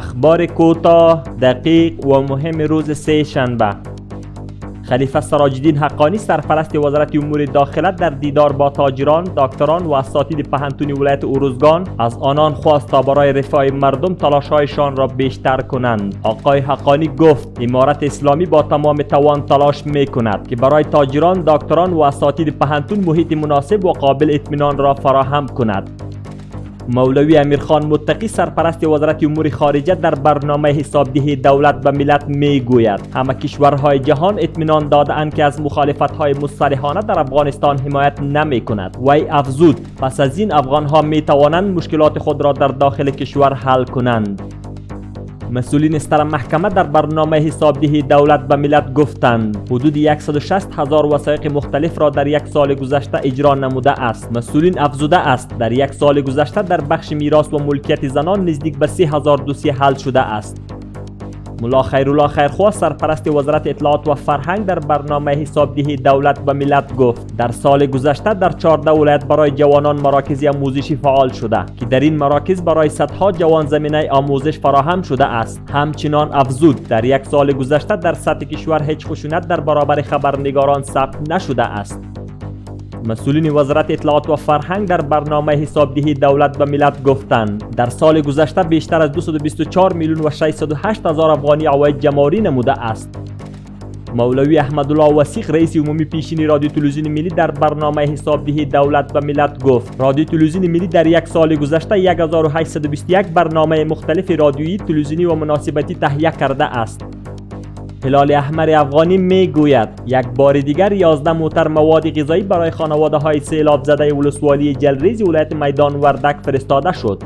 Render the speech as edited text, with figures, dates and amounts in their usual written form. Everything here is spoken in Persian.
اخبار کوتاه، دقیق و مهم روز سه شنبه. خلیفه سراج الدین حقانی سرپرست وزارت امور داخله در دیدار با تاجران، دکتران و اساتید پهنتون ولایت ارزگان از آنان خواست تا برای رفاه مردم تلاش‌هایشان را بیشتر کنند. آقای حقانی گفت امارت اسلامی با تمام توان تلاش می‌کند که برای تاجران، دکتران و اساتید پهنتون محیط مناسب و قابل اطمینان را فراهم کند. مولوی امیرخان متقی سرپرست وزارت امور خارجه در برنامه حسابدهی دولت به ملت میگوید همه کشورهای جهان اطمینان داده‌اند که از مخالفت‌های مصالحانه در افغانستان حمایت نمی‌کند. وی افزود پس از این افغان‌ها می‌توانند مشکلات خود را در داخل کشور حل کنند. مسئولین ستر محکمه در برنامه حسابدهی دولت به ملت گفتند حدود 160,000 وثایق مختلف را در یک سال گذشته اجرا نموده است. مسئولین افزوده است در یک سال گذشته در بخش میراث و ملکیت زنان نزدیک به 3000 دوسیه حل شده است. ملا خیرالله خیرخواه سرپرست وزارت اطلاعات و فرهنگ در برنامه حسابدهی دولت به ملت گفت در سال گذشته در 14 ولایت برای جوانان مراکز آموزشی فعال شده که در این مراکز برای صدها جوان زمینه آموزش فراهم شده است. همچنان افزود در یک سال گذشته در سطح کشور هیچ خشونت در برابر خبرنگاران ثبت نشده است. مسئولین وزارت اطلاعات و فرهنگ در برنامه حسابدهی دولت به ملت گفتند در سال گذشته بیشتر از 224 میلیون و 608 هزار افغانی عواید جمع‌آوری نموده است. مولوی احمدالله وثیق رئیس عمومی پیشین رادیو تلویزیون ملی در برنامه حسابدهی دولت به ملت گفت رادیو تلویزیون ملی در یک سال گذشته 1821 برنامه مختلف رادیویی، تلویزیونی و مناسبتی تهیه کرده است. هلال احمر افغانی میگوید یک بار دیگر 11 موتر مواد غذایی برای خانواده های سیلاب زده ولسوالی جلریز ولایت میدان وردک فرستاده شد.